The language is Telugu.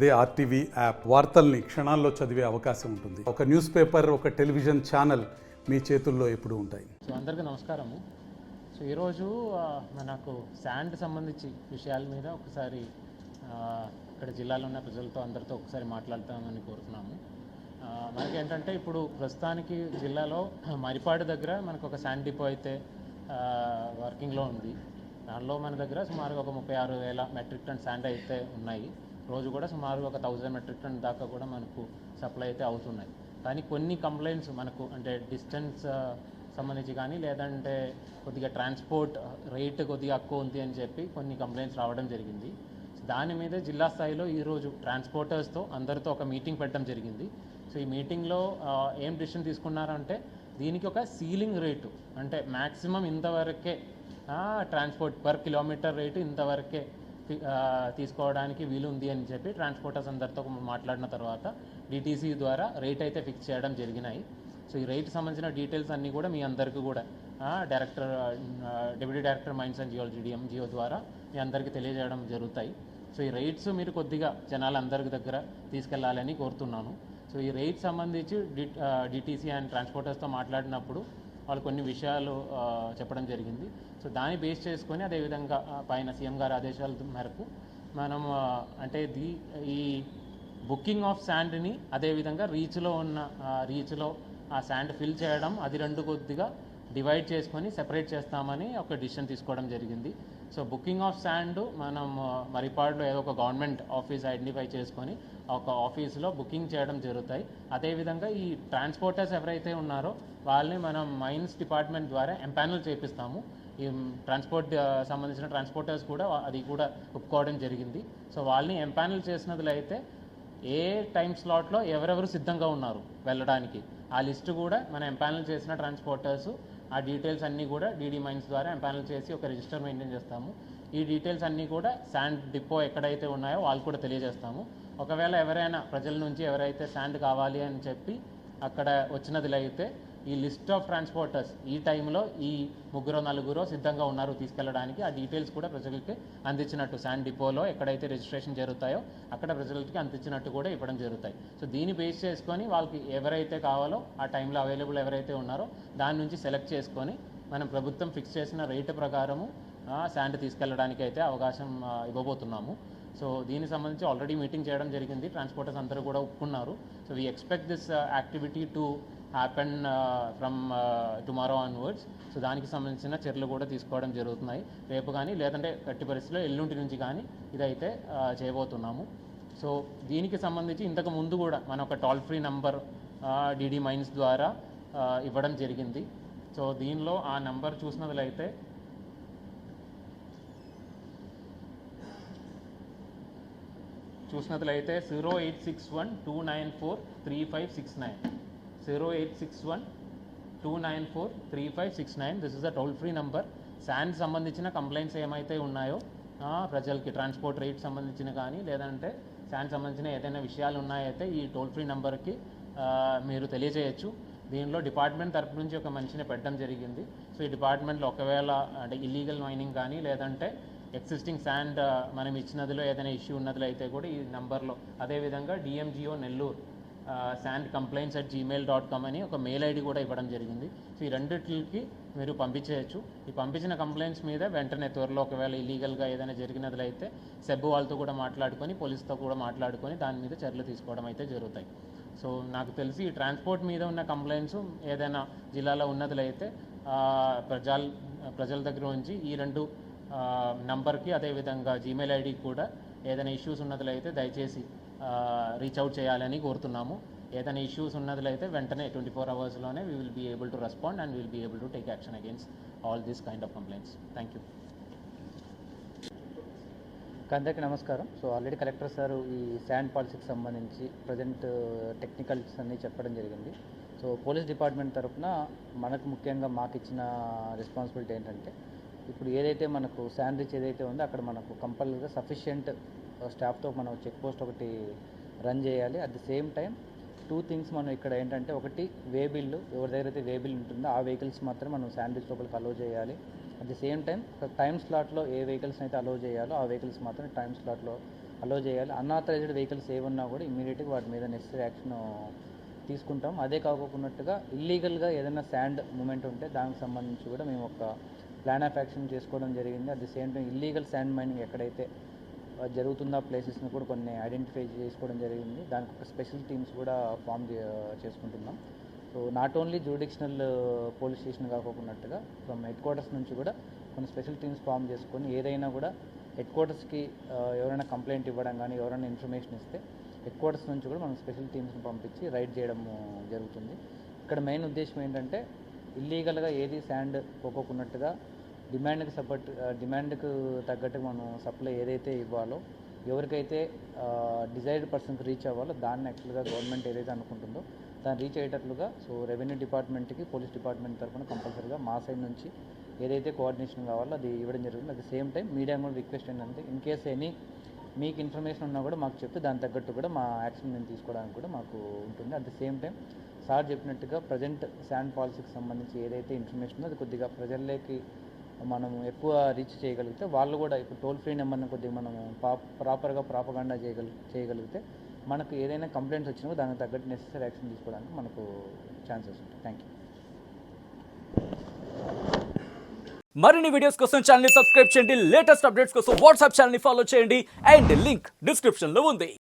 అదే ఆర్టీవీ యాప్ వార్తల్ని క్షణాల్లో చదివే అవకాశం ఉంటుంది. ఒక న్యూస్ పేపర్, ఒక టెలివిజన్ ఛానల్ మీ చేతుల్లో ఎప్పుడూ ఉంటాయి. సో అందరికీ నమస్కారము. సో ఈరోజు మనకు శాండ్ సంబంధించి విషయాల మీద ఒకసారి ఇక్కడ జిల్లాలో ఉన్న ప్రజలతో అందరితో ఒకసారి మాట్లాడతామని కోరుతున్నాము. మనకి ఏంటంటే ఇప్పుడు ప్రస్తుతానికి జిల్లాలో మరిపాడు దగ్గర మనకు ఒక శాండ్ డిపో అయితే వర్కింగ్లో ఉంది. దానిలో మన దగ్గర సుమారుగా ఒక 36,000 మెట్రిక్ టన్ శాండ్ అయితే ఉన్నాయి. రోజు కూడా సుమారుగా ఒక 1000 మెట్రిక్ టన్ దాకా కూడా మనకు సప్లై అయితే అవుతున్నాయి. కానీ కొన్ని కంప్లైంట్స్ మనకు అంటే డిస్టెన్స్ సంబంధించి కానీ లేదంటే కొద్దిగా ట్రాన్స్పోర్ట్ రేట్ కొద్దిగా ఎక్కువ ఉంది అని చెప్పి కొన్ని కంప్లైంట్స్ రావడం జరిగింది. దాని మీద జిల్లా స్థాయిలో ఈరోజు ట్రాన్స్పోర్టర్స్తో అందరితో ఒక మీటింగ్ పెట్టడం జరిగింది. సో ఈ మీటింగ్లో ఏం డిసిషన్ తీసుకున్నారంటే దీనికి ఒక సీలింగ్ రేటు అంటే మ్యాక్సిమం ఇంతవరకే ట్రాన్స్పోర్ట్ పర్ కిలోమీటర్ రేటు ఇంతవరకే తీసుకోవడానికి వీలుంది అని చెప్పి ట్రాన్స్పోర్టర్స్ అందరితో మాట్లాడిన తర్వాత డిటీసీ ద్వారా రేట్ అయితే ఫిక్స్ చేయడం జరిగినాయి. సో ఈ రేట్ సంబంధించిన డీటెయిల్స్ అన్నీ కూడా మీ అందరికీ కూడా deputy director mines and geology DMGO ద్వారా మీ అందరికీ తెలియజేయడం జరుగుతాయి. సో ఈ రేట్స్ మీరు కొద్దిగా జనాలందరి దగ్గర తీసుకెళ్లాలని కోరుతున్నాను. సో ఈ రేట్ సంబంధించి డిటీసీ అండ్ ట్రాన్స్పోర్టర్స్తో మాట్లాడినప్పుడు వాళ్ళు కొన్ని విషయాలు చెప్పడం జరిగింది. సో దాన్ని బేస్ చేసుకొని అదేవిధంగా పైన సీఎం గారి ఆదేశాల మేరకు మనం అంటే ఈ బుకింగ్ ఆఫ్ శాండ్ని అదేవిధంగా రీచ్లో ఆ శాండ్ ఫిల్ చేయడం అది రెండు కొద్దిగా డివైడ్ చేసుకొని సెపరేట్ చేస్తామని ఒక డిసిషన్ తీసుకోవడం జరిగింది. సో బుకింగ్ ఆఫ్ శాండ్ మనం మరిపాడులో ఏదో ఒక గవర్నమెంట్ ఆఫీస్ ఐడెంటిఫై చేసుకొని ఒక ఆఫీస్లో బుకింగ్ చేయడం జరుగుతాయి. అదేవిధంగా ఈ ట్రాన్స్పోర్టర్స్ ఎవరైతే ఉన్నారో వాళ్ళని మనం మైన్స్ డిపార్ట్మెంట్ ద్వారా ఎంపానల్ చేపిస్తాము. ఈ ట్రాన్స్పోర్ట్ సంబంధించిన ట్రాన్స్పోర్టర్స్ కూడా అది కూడా ఒప్పుకోవడం జరిగింది. సో వాళ్ళని ఎంపానల్ చేసినట్లు అయితే ఏ టైం స్లాట్లో ఎవరెవరు సిద్ధంగా ఉన్నారు వెళ్ళడానికి ఆ లిస్టు కూడా మనం ఎంపానల్ చేసిన ట్రాన్స్పోర్టర్స్ ఆ డీటెయిల్స్ అన్నీ కూడా డీడీ మైన్స్ ద్వారా ఎంపానల్ చేసి ఒక రిజిస్టర్ మెయింటైన్ చేస్తాము. ఈ డీటెయిల్స్ అన్నీ కూడా శాండ్ డిపో ఎక్కడైతే ఉన్నాయో వాళ్ళు కూడా తెలియజేస్తాము. ఒకవేళ ఎవరైనా ప్రజల నుంచి ఎవరైతే శాండ్ కావాలి అని చెప్పి అక్కడ వచ్చినది అయితే ఈ లిస్ట్ ఆఫ్ ట్రాన్స్పోర్టర్స్ ఈ టైంలో ఈ 3-4 సిద్ధంగా ఉన్నారు తీసుకెళ్ళడానికి ఆ డీటెయిల్స్ కూడా ప్రజలకి అందించినట్టు శాండ్ డిపోలో ఎక్కడైతే రిజిస్ట్రేషన్ జరుగుతాయో అక్కడ ప్రజలకి అందించినట్టు కూడా ఇవ్వడం జరుగుతాయి. సో దీన్ని బేస్ చేసుకొని వాళ్ళకి ఎవరైతే కావాలో ఆ టైంలో అవైలబుల్ ఎవరైతే ఉన్నారో దాని నుంచి సెలెక్ట్ చేసుకొని మనం ప్రభుత్వం ఫిక్స్ చేసిన రేటు ప్రకారము శాండ్ తీసుకెళ్ళడానికి అయితే అవకాశం ఇవ్వబోతున్నాము. సో దీనికి సంబంధించి ఆల్రెడీ మీటింగ్ చేయడం జరిగింది. ట్రాన్స్పోర్టర్స్ అందరూ కూడా ఒప్పుకున్నారు. So we expect this activity to happen from tomorrow onwards. So దానికి సంబంధించిన చర్యలు కూడా తీసుకోవడం జరుగుతున్నాయి. రేపు కానీ లేదంటే గట్టి పరిస్థితిలో ఎల్లుంటి నుంచి కానీ ఇదైతే చేయబోతున్నాము. సో దీనికి సంబంధించి ఇంతకు ముందు కూడా మన ఒక toll free number DD mines ద్వారా ఇవ్వడం జరిగింది. సో దీనిలో ఆ నంబర్ చూసినట్లయితే 0861-294-3569 0861-294-3569. This is a toll free number. Sand సంబంధించిన కంప్లైంట్స్ ఏమైతే ఉన్నాయో ప్రజలకి ట్రాన్స్పోర్ట్ రేట్ సంబంధించిన కానీ లేదంటే శాండ్ సంబంధించిన ఏదైనా విషయాలు ఉన్నాయైతే ఈ టోల్ ఫ్రీ నెంబర్కి మీరు తెలియజేయచ్చు. దీనిలో డిపార్ట్మెంట్ తరపు నుంచి ఒక మనిషిని పెట్టడం జరిగింది. సో ఈ డిపార్ట్మెంట్లో ఒకవేళ అంటే ఇల్లీగల్ మైనింగ్ కానీ లేదంటే ఎగ్జిస్టింగ్ శాండ్ మనం ఇచ్చినదిలో ఏదైనా ఇష్యూ ఉన్నదిలో అయితే కూడా ఈ నెంబర్లో అదేవిధంగా డిఎంజిఓ నెల్లూరు శాండ్ complaints@gmail.com అని ఒక మెయిల్ ఐడి కూడా ఇవ్వడం జరిగింది. సో ఈ రెండిట్లకి మీరు పంపించేయచ్చు. ఈ పంపించిన కంప్లైంట్స్ మీద వెంటనే త్వరలో ఒకవేళ ఇల్లీగల్గా ఏదైనా జరిగినది అయితే సెబ్ వాళ్ళతో కూడా మాట్లాడుకొని పోలీస్తో కూడా మాట్లాడుకొని దాని మీద చర్యలు తీసుకోవడం అయితే జరుగుతాయి. సో నాకు తెలిసి ఈ ట్రాన్స్పోర్ట్ మీద ఉన్న కంప్లైంట్స్ ఏదైనా జిల్లాలో ఉన్నట్లయితే ప్రజల దగ్గర నుంచి ఈ 2 నంబర్కి అదేవిధంగా జీమెయిల్ ఐడికి కూడా ఏదైనా ఇష్యూస్ ఉన్నట్లయితే దయచేసి రీచ్ అవుట్ చేయాలని కోరుతున్నాము. ఏదైనా ఇష్యూస్ ఉన్నట్లయితే వెంటనే 24 అవర్స్లోనే we will be able to respond and will be able to take action against all these kind of complaints. Thank you. అందరికీ నమస్కారం. సో ఆల్రెడీ కలెక్టర్ సార్ ఈ శాండ్ పాలసీకి సంబంధించి ప్రజెంట్ టెక్నికల్స్ అన్నీ చెప్పడం జరిగింది. సో పోలీస్ డిపార్ట్మెంట్ తరఫున మనకు ముఖ్యంగా మాకు ఇచ్చిన రెస్పాన్సిబిలిటీ ఏంటంటే ఇప్పుడు ఏదైతే మనకు శాండ్ రీచ్ ఏదైతే ఉందో అక్కడ మనకు కంపల్సరీగా సఫిషియెంట్ స్టాఫ్తో మనం చెక్ పోస్ట్ ఒకటి రన్ చేయాలి. At the same time 2 things మనం ఇక్కడ ఏంటంటే ఒకటి వే బిల్లు ఎవరి దగ్గర అయితే వే బిల్ ఉంటుందో ఆ వెహికల్స్ మాత్రం మనం శాండ్ రీచ్ లోపలికి అలో చేయాలి. At the same time time స్లాట్లో ఏ వెహికల్స్ని అయితే అలో చేయాలో ఆ వెహికల్స్ మాత్రం టైం స్లాట్లో అలో చేయాలి. అన్ఆథరైజ్డ్ వెహికల్స్ ఏమన్నా కూడా ఇమీడియట్గా వాటి మీద నెసరీ యాక్షన్ తీసుకుంటాం. అదే కాకపోకున్నట్టుగా ఇల్లీగల్గా ఏదైనా శాండ్ మూమెంట్ ఉంటే దానికి సంబంధించి కూడా మేము ఒక ప్లాన్ ఆఫ్ యాక్షన్ చేసుకోవడం జరిగింది. At the same time illegal sand mining ఎక్కడైతే జరుగుతున్న ప్లేసెస్ని కూడా కొన్ని ఐడెంటిఫై చేసుకోవడం జరిగింది. దానికి ఒక స్పెషల్ టీమ్స్ కూడా ఫామ్ చేసుకుంటున్నాం. So not only jurisdictional police station కాకపోకున్నట్టుగా ఫ్రమ్ హెడ్ క్వార్టర్స్ నుంచి కూడా కొన్ని స్పెషల్ టీమ్స్ ఫామ్ చేసుకొని ఏదైనా కూడా హెడ్ క్వార్టర్స్కి ఎవరైనా కంప్లైంట్ ఇవ్వడం కానీ ఎవరైనా ఇన్ఫర్మేషన్ ఇస్తే హెడ్ క్వార్టర్స్ నుంచి కూడా మనం స్పెషల్ టీమ్స్ని పంపించి రైడ్ చేయడం జరుగుతుంది. ఇక్కడ మెయిన్ ఉద్దేశం ఏంటంటే ఇల్లీగల్గా ఏది శాండ్ పోకోకున్నట్టుగా డిమాండ్కు తగ్గట్టు మనం సప్లై ఏదైతే ఇవ్వాలో ఎవరికైతే డిజైర్డ్ పర్సన్కి రీచ్ అవ్వాలో దాన్ని యాక్చువల్గా గవర్నమెంట్ ఏదైతే అనుకుంటుందో దాన్ని రీచ్ అయ్యేటట్లుగా సో రెవెన్యూ డిపార్ట్మెంట్కి పోలీస్ డిపార్ట్మెంట్ తరఫున కంపల్సరీగా మా సైడ్ నుంచి ఏదైతే కోఆర్డినేషన్ కావాలో అది ఇవ్వడం జరుగుతుంది. At the same time media కూడా రిక్వెస్ట్ ఏంటంటే ఇన్ కేస్ మీకు ఇన్ఫర్మేషన్ ఉన్నా కూడా మాకు చెప్తే దాని తగ్గట్టు కూడా మా యాక్షన్ మేము తీసుకోవడానికి కూడా మాకు ఉంటుంది. At the same time sir చెప్పినట్టుగా ప్రజెంట్ శాండ్ పాలసీకి సంబంధించి ఏదైతే ఇన్ఫర్మేషన్ ఉందో అది కొద్దిగా ప్రజల్లోకి మనం ఎక్కువ రీచ్ చేయగలిగితే వాళ్ళు కూడా ఇప్పుడు టోల్ ఫ్రీ నెంబర్ని కొద్దిగా మనం ప్రాపర్గా ప్రాపగాండా చేయగలిగితే మనకు ఏదైనా కంప్లైంట్స్ వచ్చినా దానికి తగ్గట్టు నెసెసరీ యాక్షన్ తీసుకోవడానికి మనకు ఛాన్సెస్ ఉంటాయి. Thank you. మరిన్ని వీడియోస్ కోసం ఛానల్ ని సబ్స్క్రైబ్ చేయండి. లేటెస్ట్ అప్డేట్స్ కోసం వాట్సాప్ ఛానల్ ని ఫాలో చేయండి అండ్ లింక్ డిస్క్రిప్షన్ లో ఉంది.